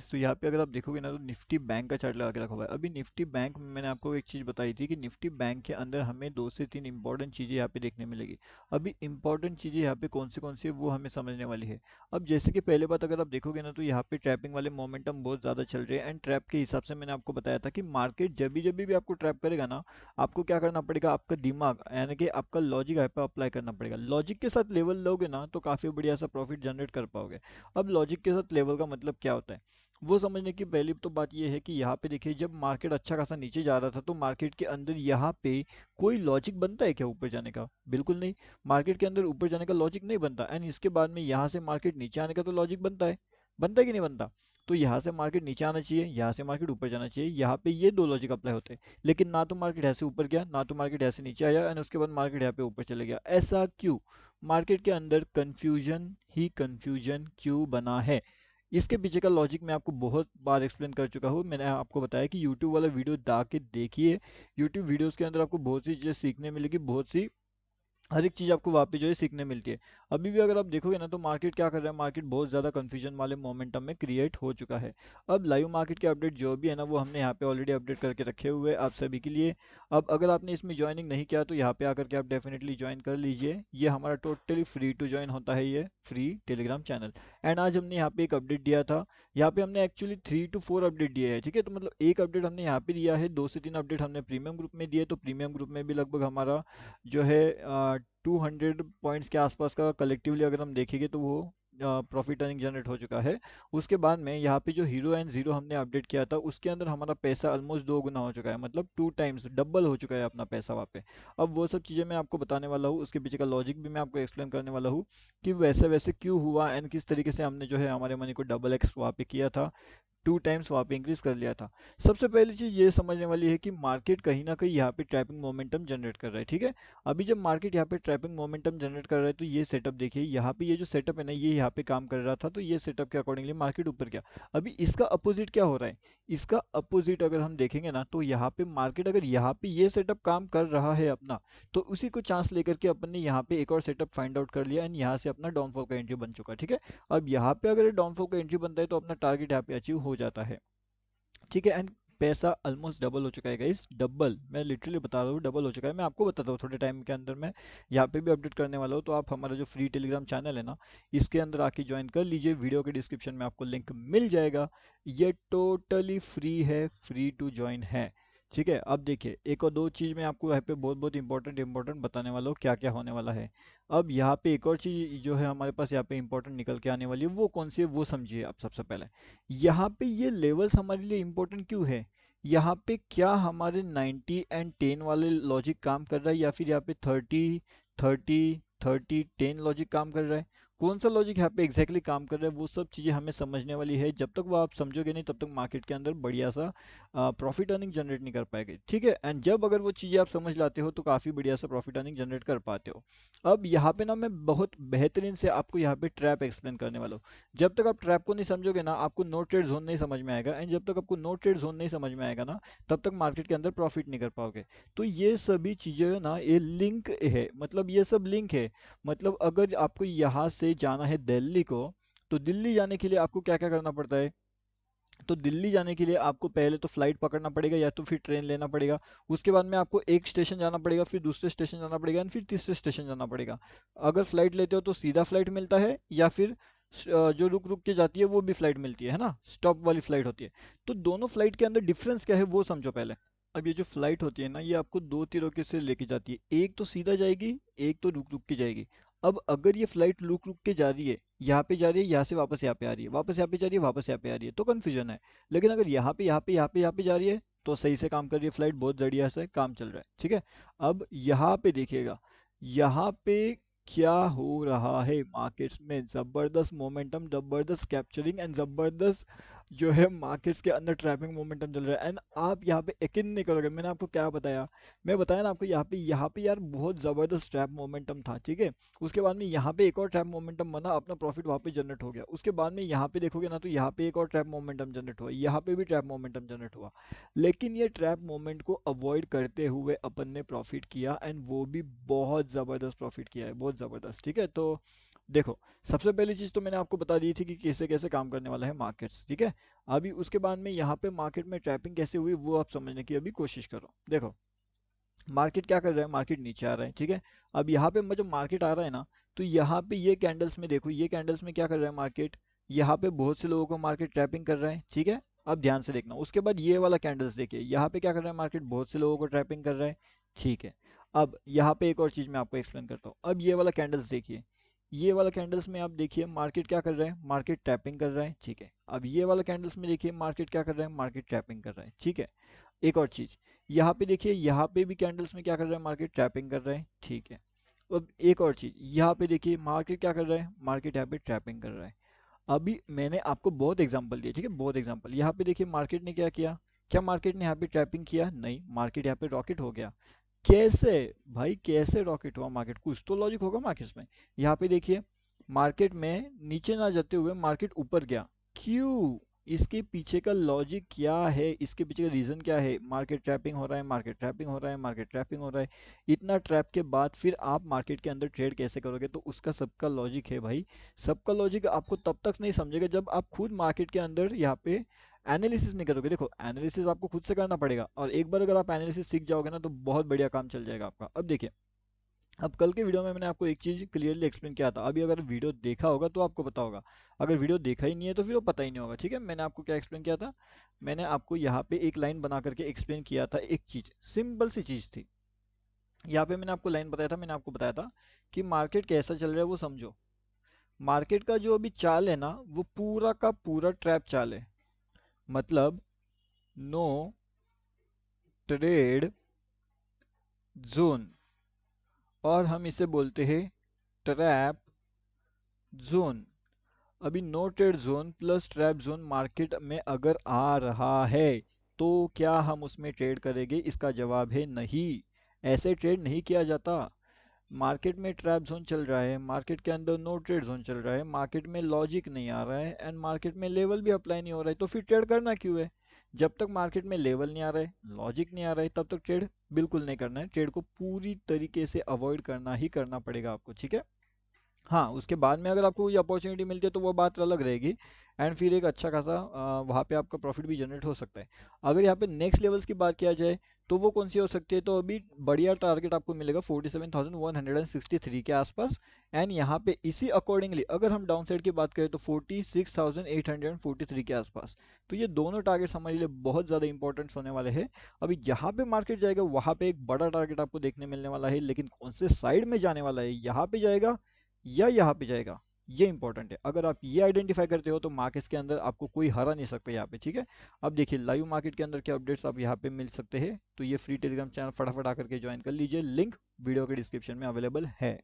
तो यहाँ पे अगर आप देखोगे ना तो निफ्टी बैंक का चार्ट लगा के रखा हुआ है। अभी निफ्टी बैंक में मैंने आपको एक चीज़ बताई थी कि निफ्टी बैंक के अंदर हमें 2 से 3 इंपॉर्टेंट चीज़ें यहाँ पे देखने मिलेगी। अभी इंपॉर्टेंट चीज़ें यहाँ पे कौन सी है वो हमें समझने वाली है। अब जैसे कि पहले बात अगर आप देखोगे ना तो यहाँ पे ट्रैपिंग वाले मोमेंटम बहुत ज़्यादा चल रहे हैं एंड ट्रैप के हिसाब से मैंने आपको बताया था कि मार्केट जब भी आपको ट्रैप करेगा ना, आपको क्या करना पड़ेगा, आपका दिमाग यानी कि आपका लॉजिक यहाँ पे अप्लाई करना पड़ेगा। लॉजिक के साथ लेवल लोगे ना तो काफ़ी बढ़िया सा प्रॉफिट जनरेट कर पाओगे। अब लॉजिक के साथ लेवल का मतलब क्या होता है वो समझने की पहली तो बात ये है कि यहाँ पे देखिए जब मार्केट अच्छा खासा नीचे जा रहा था तो मार्केट के अंदर यहाँ पे कोई लॉजिक बनता है क्या ऊपर जाने का? बिल्कुल नहीं। मार्केट के अंदर ऊपर जाने का लॉजिक नहीं बनता एंड इसके बाद में यहाँ से मार्केट नीचे आने का तो लॉजिक बनता है कि नहीं बनता? तो यहाँ से मार्केट नीचे आना चाहिए, यहाँ से मार्केट ऊपर जाना चाहिए, यहाँ पे ये दो लॉजिक अप्लाई होते हैं। लेकिन ना तो मार्केट ऐसे ऊपर गया, ना तो मार्केट ऐसे नीचे आया एंड उसके बाद मार्केट यहाँ पे ऊपर चले गया। ऐसा क्यों? मार्केट के अंदर कंफ्यूजन ही कंफ्यूजन क्यों बना है? इसके पीछे का लॉजिक मैं आपको बहुत बार एक्सप्लेन कर चुका हूँ। मैंने आपको बताया कि यूट्यूब वाला वीडियो दा के देखिए। यूट्यूब वीडियोस के अंदर आपको बहुत सी चीज़ें सीखने मिलेगी, बहुत सी हर एक चीज़ आपको वहाँ पे जो है सीखने मिलती है। अभी भी अगर आप देखोगे ना तो मार्केट क्या कर रहा है, मार्केट बहुत ज़्यादा कंफ्यूजन वाले मोमेंटम में क्रिएट हो चुका है। अब लाइव मार्केट के अपडेट जो भी है ना वो हमने यहाँ पे ऑलरेडी अपडेट करके रखे हुए हैं आप सभी के लिए। अब अगर आपने इसमें ज्वाइनिंग नहीं किया तो यहाँ पे आकर के आप डेफिनेटली ज्वाइन कर लीजिए। ये हमारा टोटली फ्री टू ज्वाइन होता है, ये फ्री टेलीग्राम चैनल। एंड आज हमने यहाँ पे एक अपडेट दिया था। यहाँ पे हमने एक्चुअली 3 to 4 अपडेट दिए हैं, ठीक है। तो मतलब एक अपडेट हमने यहाँ पे दिया है, 2 से 3 अपडेट हमने प्रीमियम ग्रुप में दिए। तो प्रीमियम ग्रुप में भी लगभग हमारा जो है 200 पॉइंट्स के आसपास का कलेक्टिवली अगर हम देखेंगे तो वो प्रॉफिट अर्निंग जनरेट हो चुका है। उसके बाद में यहाँ पे जो हीरो एंड जीरो हमने अपडेट किया था उसके अंदर हमारा पैसा ऑलमोस्ट 2 गुना हो चुका है, मतलब 2 टाइम्स डबल हो चुका है अपना पैसा वहाँ पे। अब वो सब चीज़ें मैं आपको बताने वाला हूँ, उसके पीछे का लॉजिक भी मैं आपको एक्सप्लेन करने वाला हूँ कि वैसे वैसे क्यों हुआ एंड किस तरीके से हमने जो है हमारे मनी को डबल एक्स वहाँ पे किया था, 2 टाइम्स वहाँ पे इंक्रीज कर लिया था। सबसे पहली चीज़ ये समझने वाली है कि मार्केट कहीं ना कहीं यहाँ पे ट्रैपिंग मोमेंटम जनरेट कर रहा है, ठीक है। अभी जब मार्केट यहाँ पे ट्रैपिंग मोमेंटम जनरेट कर रहा है तो ये सेटअप देखिए, यहाँ पे ये जो सेटअप है ना ये यहाँ पे काम कर रहा था तो ये सेटअप के अकॉर्डिंगली मार्केट ऊपर गया। अभी इसका अपोजिट क्या हो रहा है? इसका अपोजिट अगर हम देखेंगे ना तो यहाँ पे मार्केट अगर यहाँ पे ये सेटअप काम कर रहा है अपना, तो उसी को चांस लेकर के अपन ने यहाँ पे एक और सेटअप फाइंड आउट कर लिया एंड यहाँ से अपना डाउनफॉल का एंट्री बन चुका है, ठीक है। अब यहाँ पे अगर डाउनफॉल का एंट्री बनता है तो अपना टारगेट यहाँ पे अचीव हो जाता है, ठीक है। एंड पैसा ऑलमोस्ट डबल हो चुका है गाइस, डबल, मैं लिटरली बता रहा हूँ डबल हो चुका है। मैं आपको बताता हूँ थोड़े टाइम के अंदर मैं यहाँ पे भी अपडेट करने वाला हूँ। तो आप हमारा जो फ्री टेलीग्राम चैनल है ना इसके अंदर आके ज्वाइन कर लीजिए, वीडियो के डिस्क्रिप्शन में आपको लिंक मिल जाएगा। ये टोटली फ्री है, फ्री टू ज्वाइन है, ठीक है। अब देखिए एक और दो चीज़ मैं आपको यहाँ पे बहुत बहुत इंपॉर्टेंट बताने वाला हूँ क्या क्या होने वाला है। अब यहाँ पे एक और चीज़ जो है हमारे पास यहाँ पे इंपॉर्टेंट निकल के आने वाली है, वो कौन सी है वो समझिए आप। सबसे पहले यहाँ पे ये लेवल्स हमारे लिए इम्पोर्टेंट क्यों है? यहाँ पे क्या हमारे 90 एंड 10 वाले लॉजिक काम कर रहा है या फिर यहाँ पे 30 30 30 10 लॉजिक काम कर रहा है? कौन सा लॉजिक यहाँ पे एग्जैक्टली काम कर रहा है वो सब चीज़ें हमें समझने वाली है। जब तक वो आप समझोगे नहीं तब तक मार्केट के अंदर बढ़िया सा प्रॉफिट अर्निंग जनरेट नहीं कर पाएंगे, ठीक है। एंड जब अगर वो चीज़ें आप समझ लाते हो तो काफ़ी बढ़िया सा प्रॉफिट अर्निंग जनरेट कर पाते हो। अब यहाँ पे ना मैं बहुत बेहतरीन से आपको यहाँ पे ट्रैप एक्सप्लेन करने वाला हूँ। जब तक आप ट्रैप को नहीं समझोगे ना आपको नो ट्रेड जोन नहीं समझ में आएगा एंड जब तक आपको नो ट्रेड जोन नहीं समझ में आएगा ना तब तक मार्केट के अंदर प्रॉफिट नहीं कर पाओगे। तो ये सभी चीज़ें ना ये लिंक है, मतलब ये सब लिंक है। मतलब अगर आपको यहाँ से जाना है दिल्ली को, तो दिल्ली जाने के लिए आपको क्या क्या करना पड़ता है? तो दिल्ली जाने के लिए आपको पहले तो फ्लाइट पकड़ना पड़ेगा या तो फिर ट्रेन लेना पड़ेगा। उसके बाद में आपको एक स्टेशन जाना पड़ेगा, फिर दूसरे स्टेशन जाना पड़ेगा एंड फिर तीसरे स्टेशन जाना पड़ेगा। अगर फ्लाइट लेते हो तो सीधा फ्लाइट मिलता है या फिर जो रुक रुक के जाती है वो भी फ्लाइट मिलती है ना, स्टॉप वाली फ्लाइट होती है। तो दोनों फ्लाइट के अंदर डिफरेंस क्या है वो समझो पहले। अब ये जो फ्लाइट होती है ना ये आपको दो तरीके से लेके जाती है, एक तो सीधा जाएगी, एक तो रुक रुक के जाएगी। अब अगर ये फ्लाइट रुक रुक के जा रही है, यहाँ पे जा रही है, यहाँ से वापस यहाँ पे आ रही है, वापस यहाँ पे जा रही है, वापस यहाँ पे आ रही है, तो कन्फ्यूजन है। लेकिन अगर यहाँ पे जा रही है तो सही से काम कर रही है फ्लाइट, बहुत बढ़िया से काम चल रहा है, ठीक है। अब यहाँ पे देखिएगा, यहाँ पे क्या हो रहा है मार्केट्स में, जबरदस्त मोमेंटम, जबरदस्त कैप्चरिंग एंड जबरदस्त जो है मार्केट्स के अंदर ट्रैपिंग मोमेंटम चल रहा है। एंड आप यहाँ पे यकीन नहीं करोगे मैंने आपको क्या बताया। मैं बताया ना आपको यहाँ पे यार बहुत जबरदस्त ट्रैप मोमेंटम था, ठीक है। उसके बाद में यहाँ पे एक और ट्रैप मोमेंटम बना, अपना प्रॉफिट वहाँ पे जनरेट हो गया। उसके बाद में यहाँ पे देखोगे ना तो यहाँ पे एक और ट्रैप मोमेंटम जनरेट हुआ, यहाँ पे भी ट्रैप मोमेंटम जनरेट हुआ। लेकिन ये ट्रैप मोमेंट को अवॉइड करते हुए अपन ने प्रॉफिट किया एंड वो भी बहुत ज़बरदस्त प्रॉफिट किया है, बहुत ज़बरदस्त, ठीक है। तो देखो, सबसे पहली चीज तो मैंने आपको बता दी थी कि कैसे कैसे काम करने वाला है मार्केट्स, ठीक है। अभी उसके बाद में यहाँ पे मार्केट में ट्रैपिंग कैसे हुई वो आप समझने की अभी कोशिश करो। देखो, मार्केट क्या कर रहा है, मार्केट नीचे आ रहा है, ठीक है। अब यहाँ पे जब मार्केट आ रहा है ना, तो यहाँ पे ये कैंडल्स में देखो, ये कैंडल्स में क्या कर रहा है मार्केट, यहाँ पे बहुत से लोगों को मार्केट ट्रैपिंग कर रहा है, ठीक है। अब ध्यान से देखना, उसके बाद ये वाला कैंडल्स देखिए, यहाँ पे क्या कर रहा है मार्केट, बहुत से लोगों को ट्रैपिंग कर रहा है, ठीक है। अब यहाँ पे एक और चीज मैं आपको एक्सप्लेन करता हूँ। अब ये वाला कैंडल्स देखिए, ये वाला कैंडल्स में आप देखिए मार्केट क्या कर रहा है, मार्केट ट्रैपिंग कर रहा है, ठीक है। अब ये वाला कैंडल्स में देखिए मार्केट क्या कर रहा है, मार्केट ट्रैपिंग कर रहा है, ठीक है। एक और चीज, यहाँ पे देखिए, यहाँ पे भी कैंडल्स में क्या कर रहा है मार्केट, ट्रैपिंग कर रहा है, ठीक है। अब एक और चीज, यहाँ पे देखिए मार्केट क्या कर रहा है, मार्केट यहाँ पे ट्रैपिंग कर रहा है। अभी मैंने आपको बहुत एग्जांपल दिए, ठीक है, बहुत एग्जांपल। यहाँ पे देखिए मार्केट ने क्या किया, क्या मार्केट ने यहाँ पे ट्रैपिंग किया, नहीं, मार्केट यहाँ पे रॉकेट हो गया। कैसे भाई, कैसे रॉकेट हुआ मार्केट, कुछ तो लॉजिक होगा मार्केट में। यहाँ पे देखिए मार्केट में नीचे ना जाते हुए मार्केट ऊपर गया, क्यों, इसके पीछे का लॉजिक क्या है, इसके पीछे का रीजन क्या है, मार्केट ट्रैपिंग हो रहा है, मार्केट ट्रैपिंग हो रहा है, मार्केट ट्रैपिंग हो रहा है। इतना ट्रैप के बाद फिर आप मार्केट के अंदर ट्रेड कैसे करोगे, तो उसका सबका लॉजिक है भाई। सबका लॉजिक आपको तब तक नहीं समझेगा जब आप खुद मार्केट के अंदर यहाँ पे एनालिसिस नहीं करोगे। देखो, एनालिसिस आपको खुद से करना पड़ेगा, और एक बार अगर आप एनालिसिस सीख जाओगे ना तो बहुत बढ़िया काम चल जाएगा आपका। अब देखिए, अब कल के वीडियो में मैंने आपको एक चीज क्लियरली एक्सप्लेन किया था, अभी अगर वीडियो देखा होगा तो आपको पता होगा, अगर वीडियो देखा ही नहीं है तो फिर वो पता ही नहीं होगा, ठीक है। मैंने आपको क्या एक्सप्लेन किया था, मैंने आपको यहाँ पे एक लाइन बना करके एक्सप्लेन किया था, एक चीज सिंपल सी चीज थी। यहाँ पे मैंने आपको लाइन बताया था, मैंने आपको बताया था कि मार्केट कैसा चल रहा है वो समझो। मार्केट का जो अभी चाल है ना, वो पूरा का पूरा ट्रैप चाल है, मतलब नो ट्रेड जोन, और हम इसे बोलते हैं ट्रैप जोन। अभी no trade zone plus trap zone market में अगर आ रहा है तो क्या हम उसमें ट्रेड करेंगे, इसका जवाब है नहीं। ऐसे ट्रेड नहीं किया जाता। मार्केट में ट्रैप जोन चल रहा है, मार्केट के अंदर नो ट्रेड जोन चल रहा है, मार्केट में लॉजिक नहीं आ रहा है, एंड मार्केट में लेवल भी अप्लाई नहीं हो रहा है, तो फिर ट्रेड करना क्यों है। जब तक मार्केट में लेवल नहीं आ रहा है, लॉजिक नहीं आ रहा है, तब तक ट्रेड बिल्कुल नहीं करना है। ट्रेड को पूरी तरीके से अवॉइड करना ही करना पड़ेगा आपको, ठीक है। हाँ, उसके बाद में अगर आपको ये अपॉर्चुनिटी मिलती है तो वो बात अलग रहेगी, एंड फिर एक अच्छा खासा वहाँ पे आपका प्रॉफिट भी जनरेट हो सकता है। अगर यहाँ पे नेक्स्ट लेवल्स की बात किया जाए तो वो कौन सी हो सकती है, तो अभी बढ़िया टारगेट आपको मिलेगा 47,163 के आसपास। एंड यहाँ पे इसी अकॉर्डिंगली अगर हम डाउन साइड की बात करें तो 46,843 के आसपास। तो ये दोनों टारगेट्स हमारे लिए बहुत ज़्यादा इंपॉर्टेंट होने वाले हैं। अभी जहाँ पे मार्केट जाएगा वहाँ पे एक बड़ा टारगेट आपको देखने मिलने वाला है, लेकिन कौन से साइड में जाने वाला है, यहाँ पे जाएगा या यहाँ पे जाएगा, ये इंपॉर्टेंट है। अगर आप ये आइडेंटिफाई करते हो तो मार्केट्स के अंदर आपको कोई हरा नहीं सकता यहाँ पे, ठीक है। अब देखिए लाइव मार्केट के अंदर के अपडेट्स आप यहाँ पे मिल सकते हैं, तो ये फ्री टेलीग्राम चैनल फटाफट आकर के ज्वाइन कर लीजिए, लिंक वीडियो के डिस्क्रिप्शन में अवेलेबल है।